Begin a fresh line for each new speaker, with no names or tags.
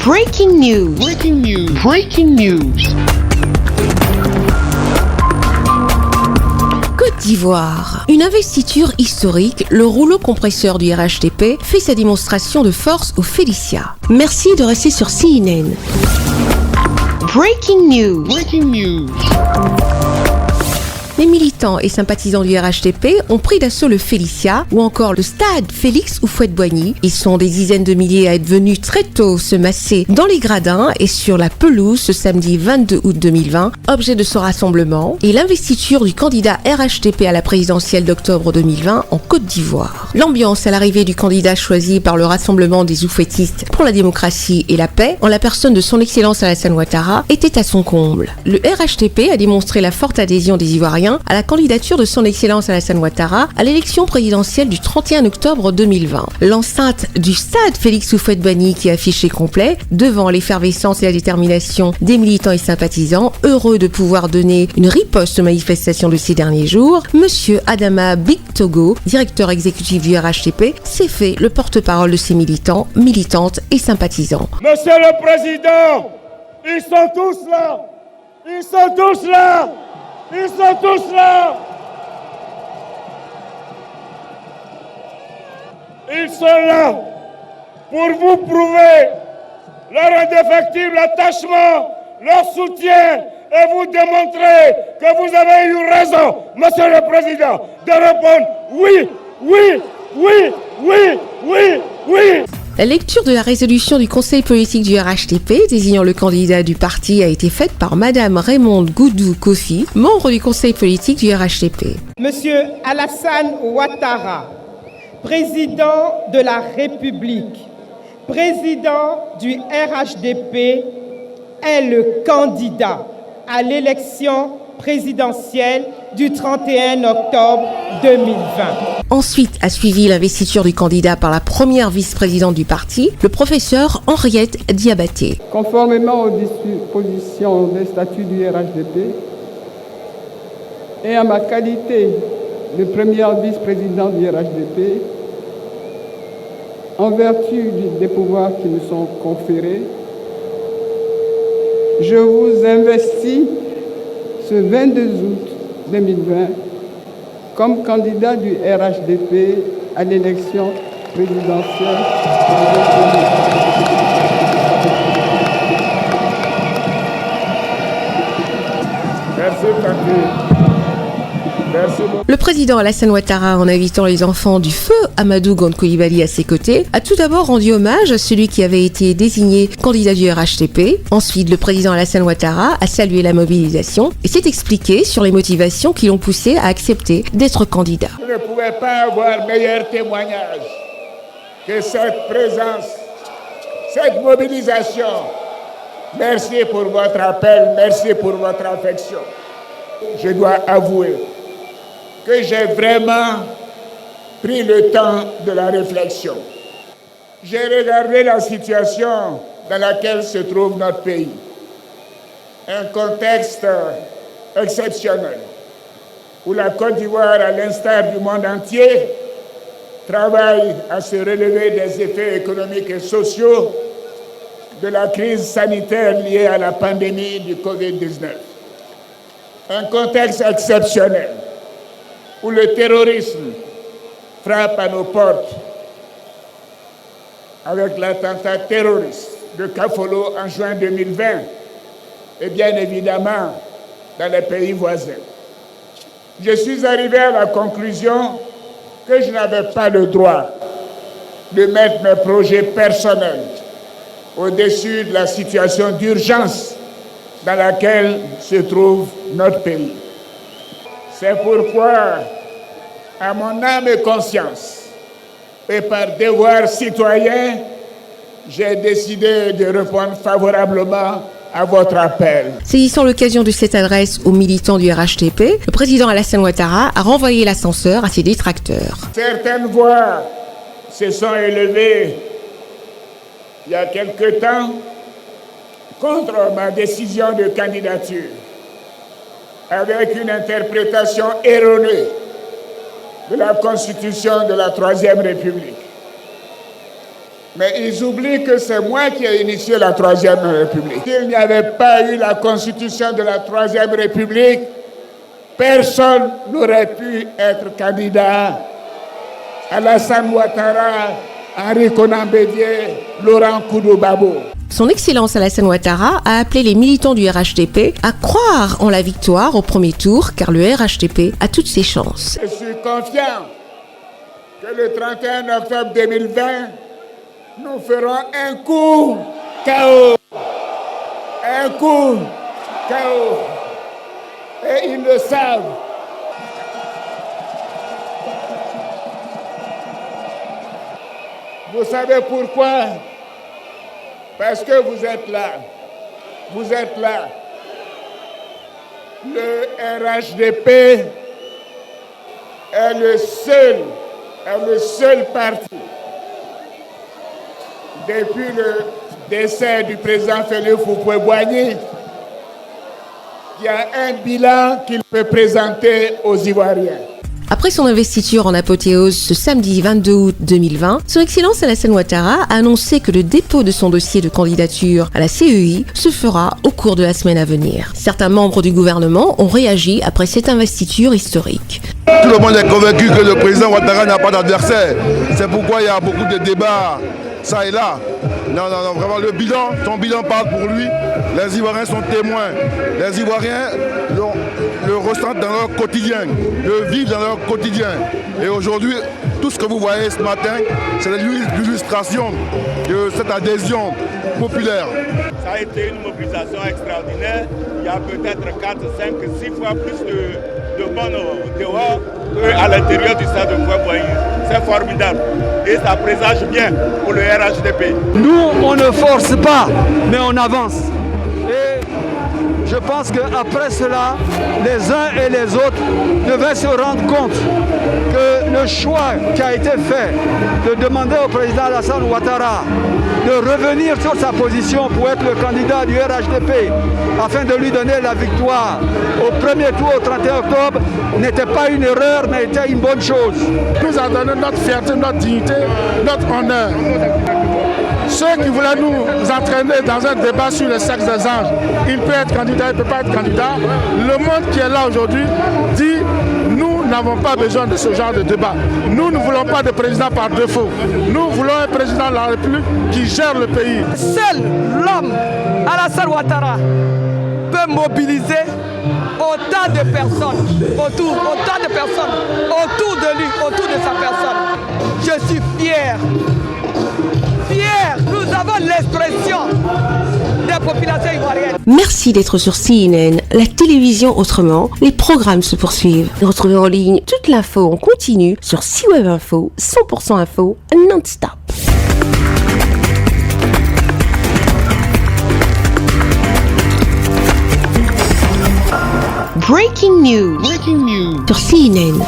Breaking news.
Breaking news. Breaking news.
Côte d'Ivoire. Une investiture historique, le rouleau compresseur du RHDP fait sa démonstration de force au Félicia. Merci de rester sur CNN.
Breaking news.
Breaking news.
Les militants et sympathisants du RHDP ont pris d'assaut le Félicia ou encore le stade Félix Houphouët-Boigny. Ils sont des dizaines de milliers à être venus très tôt se masser dans les gradins et sur la pelouse ce samedi 22 août 2020, objet de ce rassemblement et l'investiture du candidat RHDP à la présidentielle d'octobre 2020 en Côte d'Ivoire. L'ambiance à l'arrivée du candidat choisi par le Rassemblement des Houphouettistes pour la démocratie et la paix, en la personne de son Excellence Alassane Ouattara, était à son comble. Le RHDP a démontré la forte adhésion des Ivoiriens à la candidature de son Excellence Alassane Ouattara à l'élection présidentielle du 31 octobre 2020. L'enceinte du stade Félix Houphouët-Boigny qui est affiché complet devant l'effervescence et la détermination des militants et sympathisants, heureux de pouvoir donner une riposte aux manifestations de ces derniers jours. Monsieur Adama Bictogo, directeur exécutif du RHDP, s'est fait le porte-parole de ces militants, militantes et sympathisants.
Monsieur le Président, ils sont tous là. Ils sont tous là. Ils sont tous là. Ils sont là pour vous prouver leur indéfectible attachement, leur soutien et vous démontrer que vous avez eu raison, Monsieur le Président, de répondre oui, oui, oui, oui, oui, oui.
La lecture de la résolution du Conseil politique du RHDP désignant le candidat du parti a été faite par Madame Raymonde Goudou Kofi, membre du Conseil politique du RHDP.
Monsieur Alassane Ouattara, président de la République, président du RHDP, est le candidat à l'élection présidentielle du 31 octobre 2020.
Ensuite a suivi l'investiture du candidat par la première vice-présidente du parti, le professeur Henriette Diabaté.
Conformément aux dispositions des statuts du RHDP et à ma qualité de première vice-présidente du RHDP, en vertu des pouvoirs qui me sont conférés, je vous investis ce 22 août 2020 comme candidat du RHDP à l'élection présidentielle.
Merci, Patrick. Merci beaucoup.
Le président Alassane Ouattara, en invitant les enfants du feu Amadou Gon Coulibaly à ses côtés, a tout d'abord rendu hommage à celui qui avait été désigné candidat du RHDP. Ensuite, le président Alassane Ouattara a salué la mobilisation et s'est expliqué sur les motivations qui l'ont poussé à accepter d'être candidat.
Je ne pouvais pas avoir meilleur témoignage que cette présence, cette mobilisation. Merci pour votre appel, merci pour votre affection. Je dois avouer que j'ai vraiment pris le temps de la réflexion. J'ai regardé la situation dans laquelle se trouve notre pays. Un contexte exceptionnel où la Côte d'Ivoire, à l'instar du monde entier, travaille à se relever des effets économiques et sociaux de la crise sanitaire liée à la pandémie du Covid-19. Un contexte exceptionnel où le terrorisme frappe à nos portes avec l'attentat terroriste de Kafolo en juin 2020 et bien évidemment dans les pays voisins. Je suis arrivé à la conclusion que je n'avais pas le droit de mettre mes projets personnels au-dessus de la situation d'urgence dans laquelle se trouve notre pays. C'est pourquoi, à mon âme et conscience, et par devoir citoyen, j'ai décidé de répondre favorablement à votre appel.
Saisissant l'occasion de cette adresse aux militants du RHDP, le président Alassane Ouattara a renvoyé l'ascenseur à ses détracteurs.
Certaines voix se sont élevées il y a quelque temps contre ma décision de candidature, avec une interprétation erronée de la Constitution de la Troisième République. Mais ils oublient que c'est moi qui ai initié la Troisième République. S'il n'y avait pas eu la constitution de la Troisième République, personne n'aurait pu être candidat. Alassane Ouattara, Henri Konan Bédié, Laurent Koudou-Babo.
Son Excellence Alassane Ouattara a appelé les militants du RHDP à croire en la victoire au premier tour, car le RHDP a toutes ses chances.
Je suis confiant que le 31 octobre 2020, nous ferons un coup KO. Un coup KO. Et ils le savent. Vous savez pourquoi? Parce que vous êtes là. Vous êtes là. Le RHDP est le seul parti, depuis le décès du président Félix Houphouët-Boigny, qui a un bilan qu'il peut présenter aux Ivoiriens.
Après son investiture en apothéose ce samedi 22 août 2020, Son Excellence Alassane Ouattara a annoncé que le dépôt de son dossier de candidature à la CEI se fera au cours de la semaine à venir. Certains membres du gouvernement ont réagi après cette investiture historique.
Tout le monde est convaincu que le président Ouattara n'a pas d'adversaire. C'est pourquoi il y a beaucoup de débats, ça et là. Non, vraiment, son bilan parle pour lui. Les Ivoiriens sont témoins. Les Ivoiriens le ressentent dans leur quotidien, le vivent dans leur quotidien. Et aujourd'hui, tout ce que vous voyez ce matin, c'est l'illustration de cette adhésion populaire.
Ça a été une mobilisation extraordinaire. Il y a peut-être 4, 5, 6 fois plus de monde dehors qu'à l'intérieur du stade de Houphouët-Boigny. C'est formidable et ça présage bien pour le RHDP.
Nous, on ne force pas, mais on avance. Et je pense qu'après cela, les uns et les autres devaient se rendre compte que le choix qui a été fait de demander au président Alassane Ouattara de revenir sur sa position pour être le candidat du RHDP afin de lui donner la victoire au premier tour au 31 octobre n'était pas une erreur, mais était une bonne chose.
Nous a donné notre fierté, notre dignité, notre honneur. Ceux qui voulaient nous entraîner dans un débat sur le sexe des anges, il peut être candidat, il ne peut pas être candidat. Le monde qui est là aujourd'hui dit nous n'avons pas besoin de ce genre de débat. Nous ne voulons pas de président par défaut. Nous voulons un président de la République qui gère le pays.
Seul l'homme, Alassane Ouattara, peut mobiliser autant de personnes autour de lui, autour de sa personne. Je suis fier. Nous avons l'expression des populations ivoiriennes.
Merci d'être sur CNN, la télévision autrement. Les programmes se poursuivent. Retrouvez en ligne toute l'info en continu sur C-Web Info, 100% info, non-stop.
Breaking news.
Breaking news.
Sur CNN.